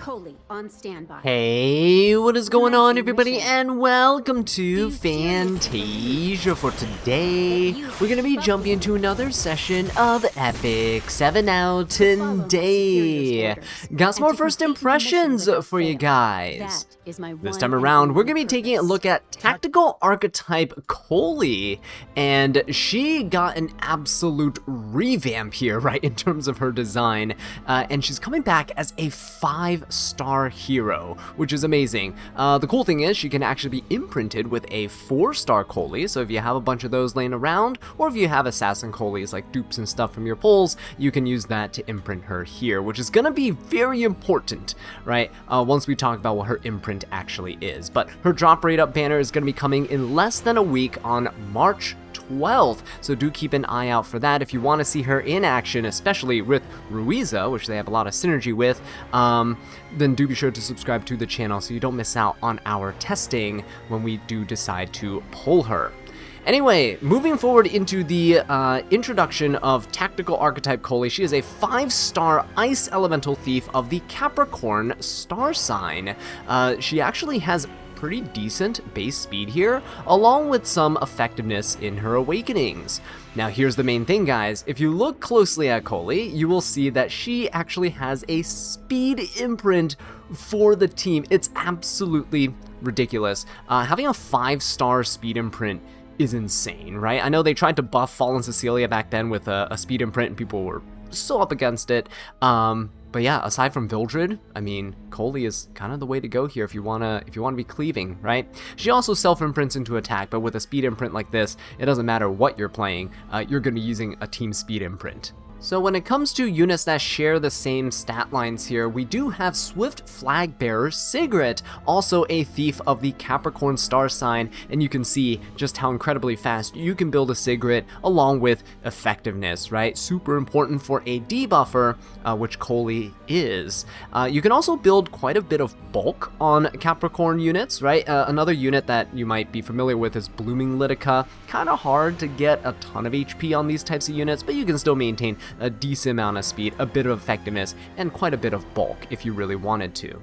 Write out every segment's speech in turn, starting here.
Coli on standby. Hey, what is going on, everybody, and welcome to Fantasia. For today, we're going to be jumping into another session of Epic 7 out today. Got some more first impressions for you guys. This time around, we're going to be taking a look at Tactical Archetype Coli, and she got an absolute revamp here, right, in terms of her design, and she's coming back as a 5-star hero, which is amazing. The cool thing is she can actually be imprinted with a 4-star Coli, so if you have a bunch of those laying around, or if you have assassin Colis like dupes and stuff from your pulls, you can use that to imprint her here, which is going to be very important, right, once we talk about what her imprint actually is. But her drop rate up banner is going to be coming in less than a week on March 12th, so do keep an eye out for that if you want to see her in action, especially with Ruiza, which they have a lot of synergy with. Then do be sure to subscribe to the channel so you don't miss out on our testing when we do decide to pull her. Anyway, moving forward into the introduction of Tactical Archetype Coli, she is a 5-star Ice Elemental Thief of the Capricorn star sign. She actually has pretty decent base speed here, along with some effectiveness in her awakenings. Now here's the main thing, guys. If you look closely at Coli, you will see that she actually has a speed imprint for the team. It's absolutely ridiculous. Having a 5-star speed imprint is insane, right? I know they tried to buff Fallen Cecilia back then with a speed imprint and people were so up against it. But yeah, aside from Vildred, I mean, Coli is kind of the way to go here if you wanna be cleaving, right? She also self-imprints into attack, but with a speed imprint like this, it doesn't matter what you're playing, you're gonna be using a team speed imprint. So when it comes to units that share the same stat lines here, we do have Swift Flag Bearer Sigrid, also a thief of the Capricorn star sign, and you can see just how incredibly fast you can build a Sigrid along with effectiveness, right? Super important for a debuffer, which Coli is. You can also build quite a bit of bulk on Capricorn units, right? Another unit that you might be familiar with is Blooming Litica. Kind of hard to get a ton of HP on these types of units, but you can still maintain a decent amount of speed, a bit of effectiveness, and quite a bit of bulk if you really wanted to.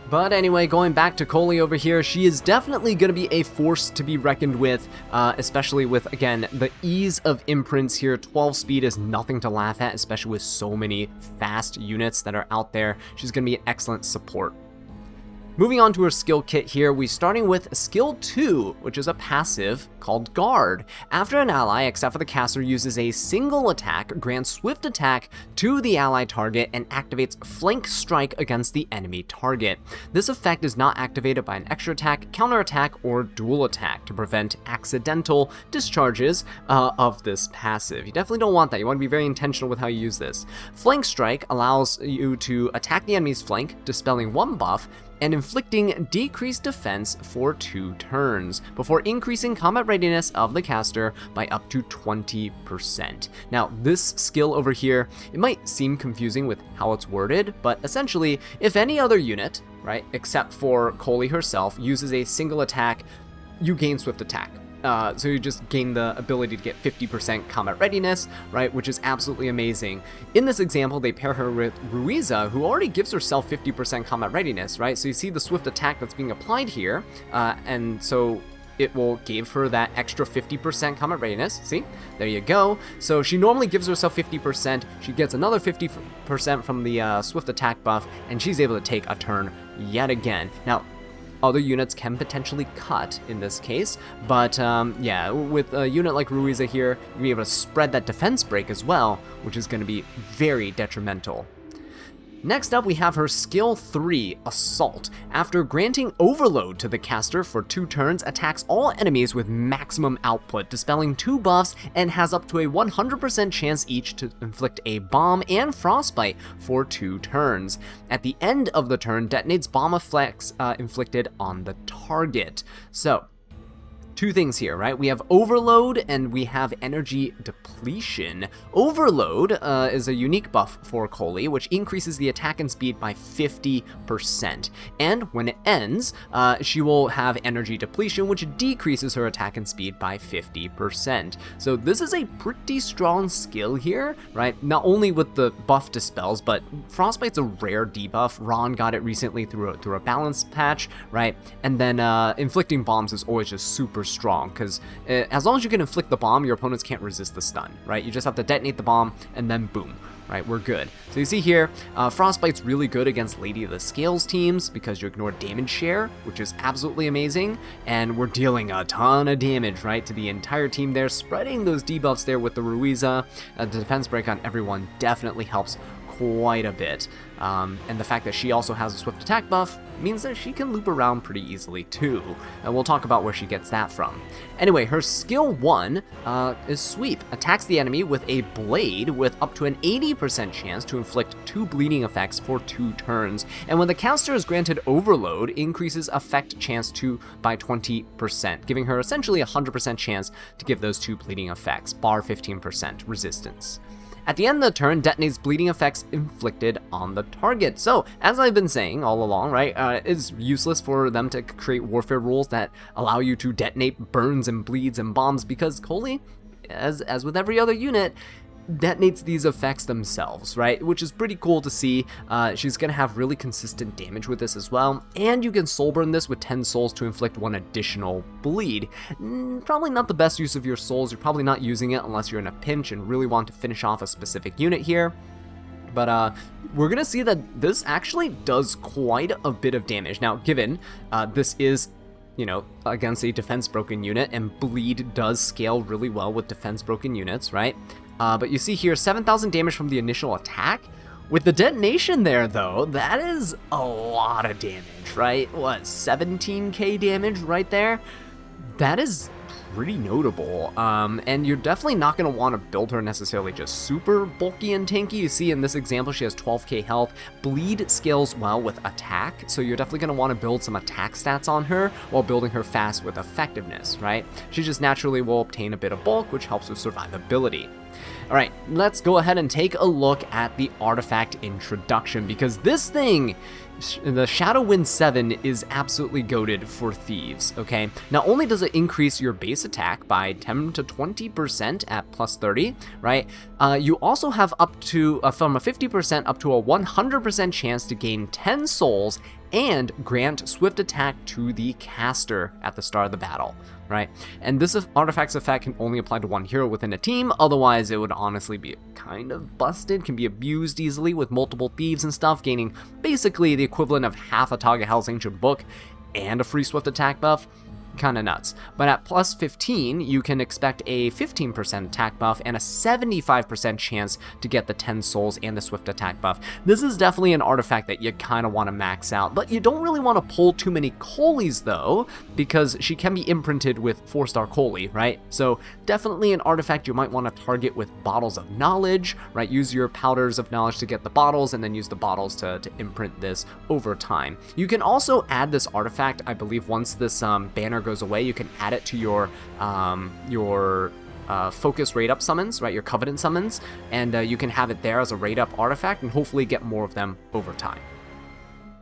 But anyway, going back to Coli over here, she is definitely going to be a force to be reckoned with, especially with, again, the ease of imprints here. 12 speed is nothing to laugh at, especially with so many fast units that are out there. She's going to be an excellent support. Moving on to her skill kit here, we're starting with skill 2, which is a passive called Guard. After an ally, except for the caster, uses a single attack, grants swift attack to the ally target and activates flank strike against the enemy target. This effect is not activated by an extra attack, counter attack, or dual attack to prevent accidental discharges of this passive. You definitely don't want that. You want to be very intentional with how you use this. Flank strike allows you to attack the enemy's flank, dispelling 1 buff, and inflicting decreased defense for 2 turns, before increasing combat readiness of the caster by up to 20%. Now, this skill over here, it might seem confusing with how it's worded, but essentially, if any other unit, right, except for Coli herself, uses a single attack, you gain swift attack. So you just gain the ability to get 50% combat readiness, right, which is absolutely amazing. In this example, they pair her with Ruiza, who already gives herself 50% combat readiness, right? So you see the swift attack that's being applied here, and so it will give her that extra 50% combat readiness. See? There you go. So she normally gives herself 50%, she gets another 50% from the swift attack buff, and she's able to take a turn yet again. Now, other units can potentially cut in this case, but yeah, with a unit like Ruiza here, you'll be able to spread that defense break as well, which is going to be very detrimental. Next up, we have her skill 3, Assault. After granting overload to the caster for 2 turns, attacks all enemies with maximum output, dispelling 2 buffs, and has up to a 100% chance each to inflict a bomb and frostbite for 2 turns. At the end of the turn, detonates bomb effects inflicted on the target. So, two things here, right? We have Overload and we have Energy Depletion. Overload is a unique buff for Coli, which increases the attack and speed by 50%. And when it ends, she will have Energy Depletion, which decreases her attack and speed by 50%. So this is a pretty strong skill here, right? Not only with the buff dispels, but Frostbite's a rare debuff. Ron got it recently through a balance patch, right? And then inflicting bombs is always just super strong, because as long as you can inflict the bomb, your opponents can't resist the stun, right? You just have to detonate the bomb, and then boom. Right, we're good. So you see here, Frostbite's really good against Lady of the Scales teams because you ignore damage share, which is absolutely amazing, and we're dealing a ton of damage, right, to the entire team there, spreading those debuffs there with the Ruiza. The defense break on everyone definitely helps quite a bit, and the fact that she also has a swift attack buff means that she can loop around pretty easily too, and we'll talk about where she gets that from. Anyway, her skill 1 is Sweep. Attacks the enemy with a blade with up to an 80% chance to inflict 2 bleeding effects for 2 turns, and when the caster is granted Overload, increases effect chance by 20%, giving her essentially a 100% chance to give those 2 bleeding effects, bar 15% resistance. At the end of the turn, detonates bleeding effects inflicted on the target. So, as I've been saying all along, right, it's useless for them to create warfare rules that allow you to detonate burns and bleeds and bombs, because Coli, as with every other unit, detonates these effects themselves, right? Which is pretty cool to see. She's gonna have really consistent damage with this as well, and you can soul burn this with 10 souls to inflict 1 additional bleed. Probably not the best use of your souls. You're probably not using it unless you're in a pinch and really want to finish off a specific unit here. But we're gonna see that this actually does quite a bit of damage. Now, given this is, you know, against a defense broken unit, and bleed does scale really well with defense broken units, right? But you see here, 7,000 damage from the initial attack. With the detonation there, though, that is a lot of damage, right? What, 17k damage right there? That is pretty notable, and you're definitely not going to want to build her necessarily just super bulky and tanky. You see in this example, she has 12k health. Bleed scales well with attack, so you're definitely going to want to build some attack stats on her while building her fast with effectiveness, right? She just naturally will obtain a bit of bulk, which helps with survivability. Alright, let's go ahead and take a look at the artifact introduction, because this thing, the Shadow Wind 7, is absolutely goated for thieves, okay? Not only does it increase your base attack by 10 to 20% at plus 30, right? You also have up to, from a 50% up to a 100% chance to gain 10 souls and grant swift attack to the caster at the start of the battle, right? And this artifact's effect can only apply to one hero within a team, otherwise it would honestly be kind of busted, can be abused easily with multiple thieves and stuff, gaining basically the equivalent of half a Taga Hell's Ancient Book and a free swift attack buff. Kind of nuts. But at plus 15, you can expect a 15% attack buff and a 75% chance to get the 10 souls and the swift attack buff. This is definitely an artifact that you kind of want to max out, but you don't really want to pull too many Colis though, because she can be imprinted with 4-star Coli, right? So definitely an artifact you might want to target with Bottles of Knowledge, right? Use your Powders of Knowledge to get the bottles, and then use the bottles to imprint this over time. You can also add this artifact, I believe, once this banner goes away, you can add it to your focus raid up summons, right? Your Covenant summons, and you can have it there as a raid up artifact and hopefully get more of them over time.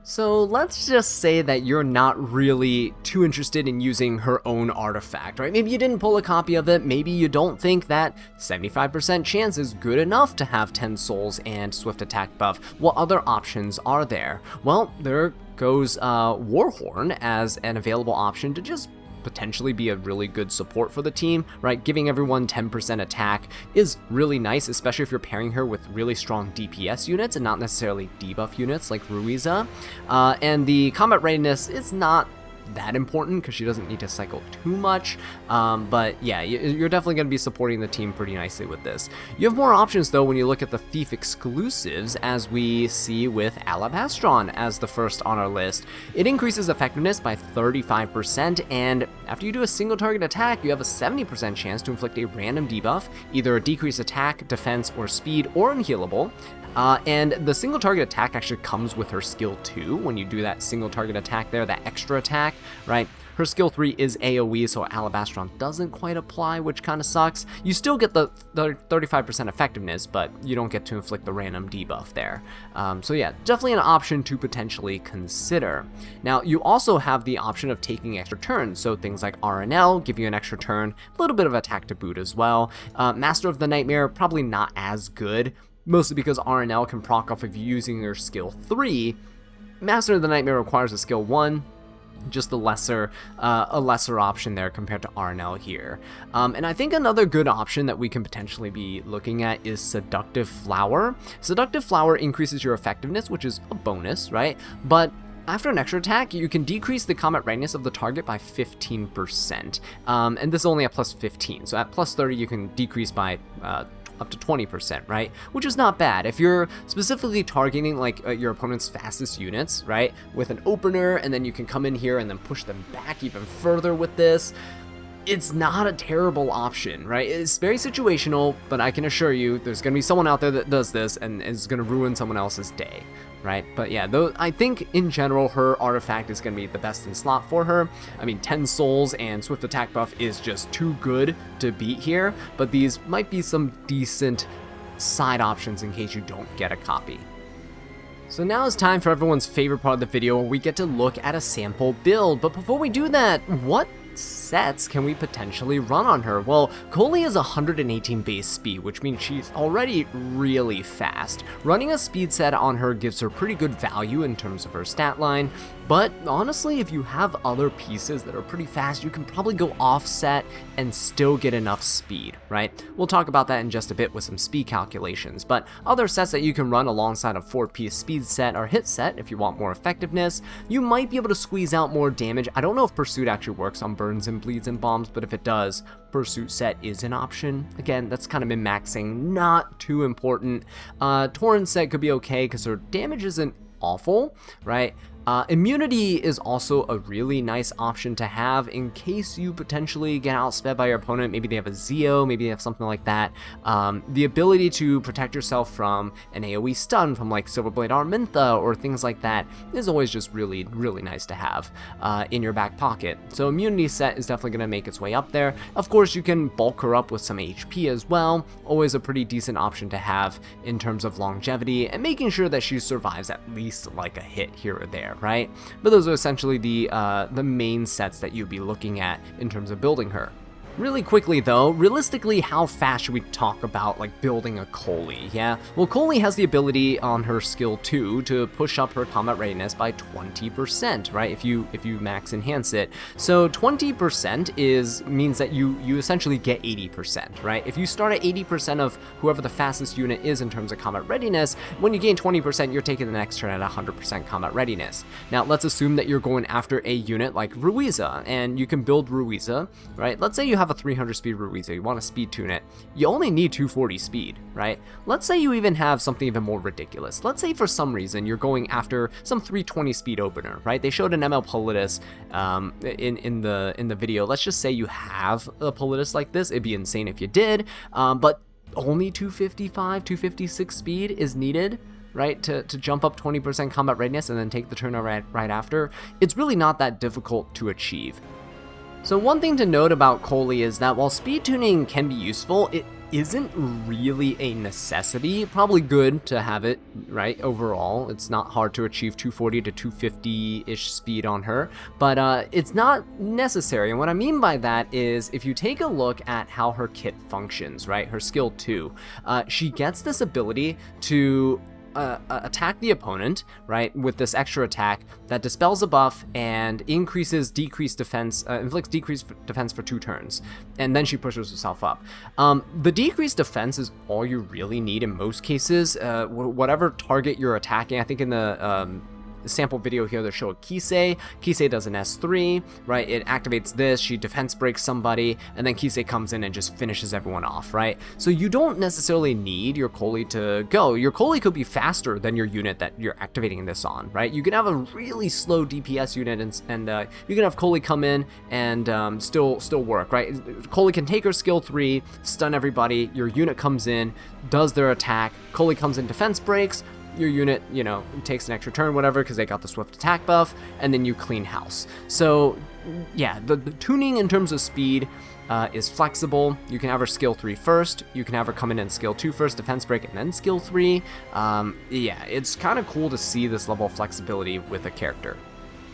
So let's just say that you're not really too interested in using her own artifact, right? Maybe you didn't pull a copy of it, maybe you don't think that 75% chance is good enough to have 10 souls and swift attack buff. What other options are there? Well, there goes Warhorn as an available option to just potentially be a really good support for the team, right? Giving everyone 10% attack is really nice, especially if you're pairing her with really strong DPS units and not necessarily debuff units like Ruiza. And the combat readiness is not that important because she doesn't need to cycle too much, but yeah, you're definitely going to be supporting the team pretty nicely with this. You have more options though when you look at the Thief exclusives, as we see with Alabastron as the first on our list. It increases effectiveness by 35%, and after you do a single target attack, you have a 70% chance to inflict a random debuff, either a decreased attack, defense, or speed, or unhealable, And the single target attack actually comes with her skill 2 when you do that single target attack there, that extra attack, right? Her skill 3 is AoE, so Alabastron doesn't quite apply, which kind of sucks. You still get the 35% effectiveness, but you don't get to inflict the random debuff there. So yeah, definitely an option to potentially consider. Now, you also have the option of taking extra turns, so things like RNL give you an extra turn, a little bit of attack to boot as well. Master of the Nightmare, probably not as good, mostly because RNL can proc off of using your skill 3. Master of the Nightmare requires a skill 1, just a lesser option there compared to RNL here. And I think another good option that we can potentially be looking at is Seductive Flower. Seductive Flower increases your effectiveness, which is a bonus, right? But after an extra attack, you can decrease the combat readiness of the target by 15%. And this is only at plus 15, so at plus 30 you can decrease by up to 20%, right? Which is not bad. If you're specifically targeting like your opponent's fastest units, right, with an opener, and then you can come in here and then push them back even further with this, it's not a terrible option, right? It's very situational, but I can assure you there's going to be someone out there that does this and is going to ruin someone else's day, right? But yeah, I think in general her artifact is going to be the best in slot for her. I mean, 10 souls and swift attack buff is just too good to beat here, but these might be some decent side options in case you don't get a copy. So now it's time for everyone's favorite part of the video, where we get to look at a sample build. But before we do that, what sets can we potentially run on her? Well, Coli is 118 base speed, which means she's already really fast. Running a speed set on her gives her pretty good value in terms of her stat line, but honestly, if you have other pieces that are pretty fast, you can probably go offset and still get enough speed, right? We'll talk about that in just a bit with some speed calculations, but other sets that you can run alongside a 4-piece speed set or hit set if you want more effectiveness. You might be able to squeeze out more damage. I don't know if Pursuit actually works on burns and bleeds and bombs, but if it does, Pursuit set is an option. Again, that's kind of min-maxing, not too important. Torrent set could be okay because her damage isn't awful, right? Immunity is also a really nice option to have in case you potentially get outsped by your opponent. Maybe they have a Zeo, maybe they have something like that. The ability to protect yourself from an AoE stun from like Silverblade Armintha or things like that is always just really, really nice to have in your back pocket. So immunity set is definitely going to make its way up there. Of course, you can bulk her up with some HP as well. Always a pretty decent option to have in terms of longevity and making sure that she survives at least like a hit here or there, right? But those are essentially the main sets that you'd be looking at in terms of building her. Really quickly though, realistically, how fast should we talk about like building a Coli? Yeah, well, Coli has the ability on her skill 2 to push up her combat readiness by 20%, right? If you max enhance it. So 20% means that you essentially get 80%, right? If you start at 80% of whoever the fastest unit is in terms of combat readiness, when you gain 20%, you're taking the next turn at 100% combat readiness. Now, let's assume that you're going after a unit like Ruiza, and you can build Ruiza, right? Let's say you have a 300 speed Ruiza, you want to speed tune it, you only need 240 speed, right? Let's say you even have something even more ridiculous. Let's say for some reason you're going after some 320 speed opener, right? They showed an ML Politis in the video. Let's just say you have a Politis like this. It'd be insane if you did, but only 255, 256 speed is needed, right, to jump up 20% combat readiness and then take the turn right after. It's really not that difficult to achieve. So one thing to note about Coli is that while speed tuning can be useful, it isn't really a necessity. Probably good to have it, right? Overall, it's not hard to achieve 240 to 250-ish speed on her, but it's not necessary. And what I mean by that is if you take a look at how her kit functions, right? Her skill 2, she gets this ability to attack the opponent, right, with this extra attack that dispels a buff and inflicts decreased defense for 2 turns, and then she pushes herself up. The decreased defense is all you really need in most cases. Whatever target you're attacking, I think in the sample video here that showed Kisei. Kisei does an S3, right? It activates this, she defense breaks somebody, and then Kisei comes in and just finishes everyone off, right? So you don't necessarily need your Coli to go. Your Coli could be faster than your unit that you're activating this on, right? You can have a really slow DPS unit and you can have Coli come in and still work, right? Coli can take her skill 3, stun everybody, your unit comes in, does their attack, Coli comes in, defense breaks, your unit, you know, takes an extra turn, whatever, because they got the swift attack buff, and then you clean house. So yeah, the tuning in terms of speed is flexible. You can have her skill 3 first, you can have her come in and skill 2 first, defense break, and then skill 3. Yeah, it's kind of cool to see this level of flexibility with a character.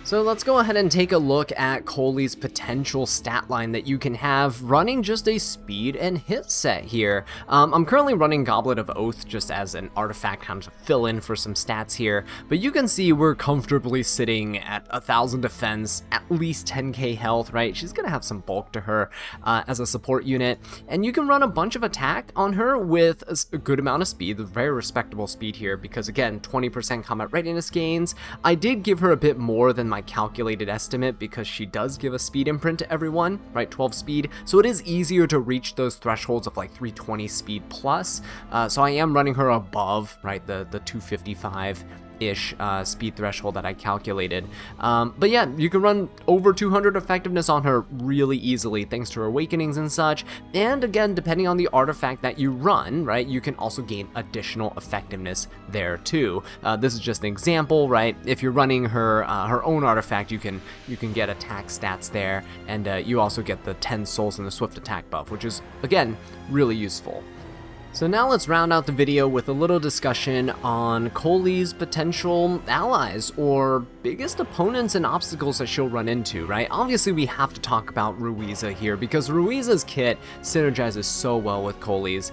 So let's go ahead and take a look at Coli's potential stat line that you can have running just a speed and hit set here. I'm currently running Goblet of Oath just as an artifact kind of to fill in for some stats here, but you can see we're comfortably sitting at 1,000 defense, at least 10k health, right? She's gonna have some bulk to her as a support unit, and you can run a bunch of attack on her with a good amount of speed, a very respectable speed here, because again, 20% combat readiness gains. I did give her a bit more than my calculated estimate because she does give a speed imprint to everyone, right? 12 speed, so it is easier to reach those thresholds of like 320 speed plus. So I am running her above, right, the 255 ish speed threshold that I calculated. But yeah, you can run over 200 effectiveness on her really easily thanks to her awakenings and such. And again, depending on the artifact that you run, right, you can also gain additional effectiveness there too. This is just an example, right? If you're running her her own artifact, you can get attack stats there, and you also get the 10 souls and the swift attack buff, which is again really useful. So now let's round out the video with a little discussion on Coli's potential allies, or biggest opponents and obstacles that she'll run into, right? Obviously we have to talk about Ruiza here, because Ruiza's kit synergizes so well with Coli's.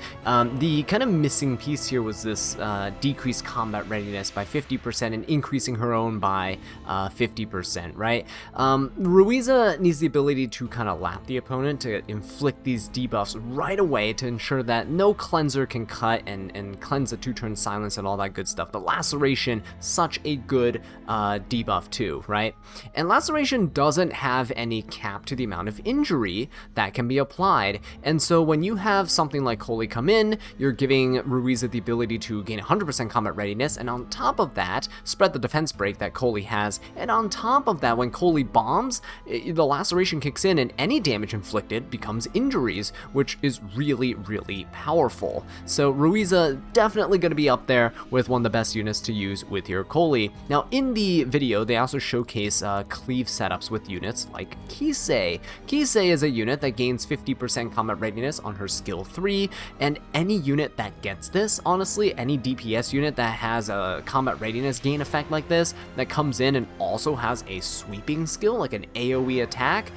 The kind of missing piece here was this decreased combat readiness by 50% and increasing her own by 50%, right? Ruiza needs the ability to kind of lap the opponent to inflict these debuffs right away to ensure that no cleanser can cut and cleanse the 2-turn silence and all that good stuff. The laceration, such a good debuff too, right? And laceration doesn't have any cap to the amount of injury that can be applied, and so when you have something like Coli come in, you're giving Ruiza the ability to gain 100% combat readiness, and on top of that, spread the defense break that Coli has, and on top of that, when Coli bombs, the laceration kicks in and any damage inflicted becomes injuries, which is really, really powerful. So Ruiza definitely going to be up there with one of the best units to use with your Coli. Now in the video they also showcase cleave setups with units like Kisei. Kisei is a unit that gains 50% combat readiness on her skill 3, and any unit that gets this, honestly, any DPS unit that has a combat readiness gain effect like this, that comes in and also has a sweeping skill like an AoE attack,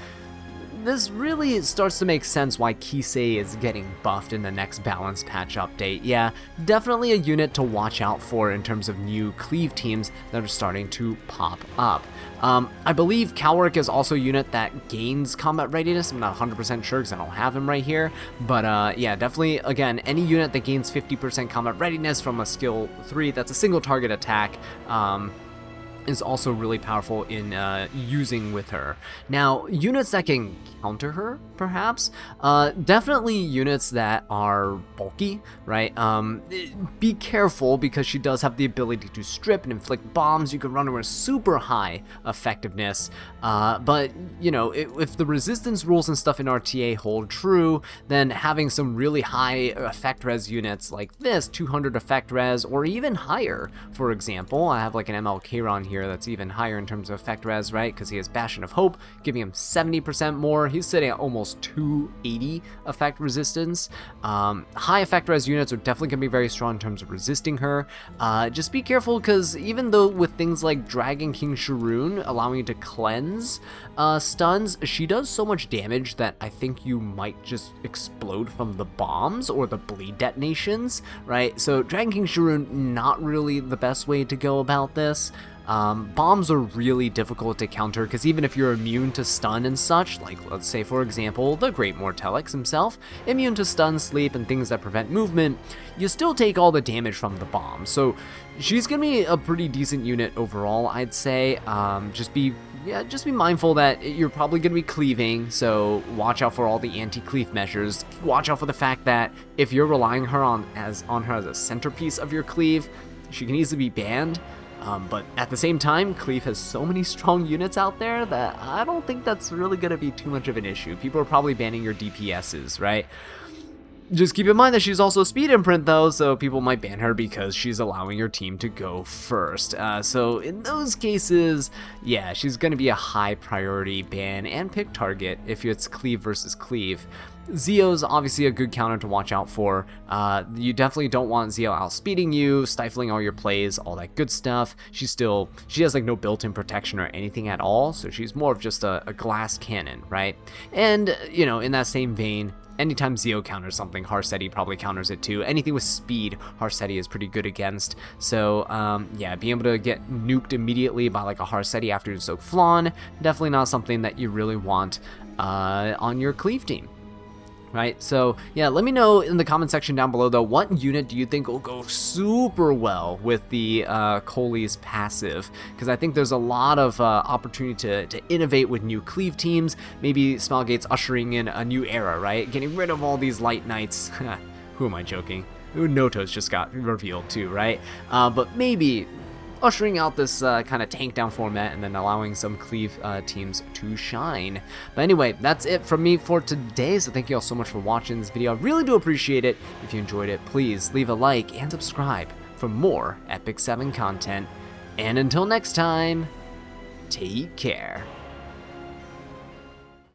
this really starts to make sense why Kisei is getting buffed in the next balance patch update. Yeah, definitely a unit to watch out for in terms of new cleave teams that are starting to pop up. I believe Cowrick is also a unit that gains combat readiness. I'm not 100% sure because I don't have him right here, but yeah, definitely, again, any unit that gains 50% combat readiness from a skill 3 that's a single target attack, is also really powerful in using with her. Now, units that can counter her, perhaps, definitely units that are bulky, right? Be careful because she does have the ability to strip and inflict bombs. You can run her with super high effectiveness, but you know, if the resistance rules and stuff in RTA hold true, then having some really high effect res units like this, 200 effect res, or even higher, for example, I have like an ML Kairon here that's even higher in terms of effect res, right? Because he has Bastion of Hope, giving him 70% more. He's sitting at almost 280 effect resistance. High effect res units are definitely going to be very strong in terms of resisting her. Just be careful, because even though with things like Dragon King Sharoon allowing you to cleanse stuns, she does so much damage that I think you might just explode from the bombs or the bleed detonations, right? So Dragon King Sharoon, not really the best way to go about this. Bombs are really difficult to counter because even if you're immune to stun and such, like let's say for example the Great Mortelix himself, immune to stun, sleep, and things that prevent movement, you still take all the damage from the bomb. So she's gonna be a pretty decent unit overall, I'd say. Just be mindful that you're probably going to be cleaving, so watch out for all the anti-cleave measures. Watch out for the fact that if you're relying on her as a centerpiece of your cleave, she can easily be banned. But at the same time, cleave has so many strong units out there that I don't think that's really going to be too much of an issue. People are probably banning your DPSs, right? Just keep in mind that she's also speed imprint though, so people might ban her because she's allowing your team to go first. So in those cases, yeah, she's going to be a high priority ban and pick target if it's cleave versus cleave. Zio's obviously a good counter to watch out for. You definitely don't want Zio outspeeding you, stifling all your plays, all that good stuff. She has like no built-in protection or anything at all, so she's more of just a glass cannon, right? And, you know, in that same vein, anytime Zio counters something, Harseti probably counters it too. Anything with speed, Harseti is pretty good against. So, yeah, being able to get nuked immediately by like a Harseti after you soak Flan, definitely not something that you really want on your cleave team. Right, so yeah, let me know in the comment section down below though, what unit do you think will go super well with the Coli's passive? Because I think there's a lot of opportunity to innovate with new cleave teams. Maybe Smilegate's ushering in a new era, right? Getting rid of all these light knights. Who am I joking? Noto's just got revealed too, right? But maybe ushering out this kind of tank down format and then allowing some cleave teams to shine. But anyway, that's it from me for today, so thank you all so much for watching this video. I really do appreciate it. If you enjoyed it, please leave a like and subscribe for more Epic 7 content. And until next time, take care.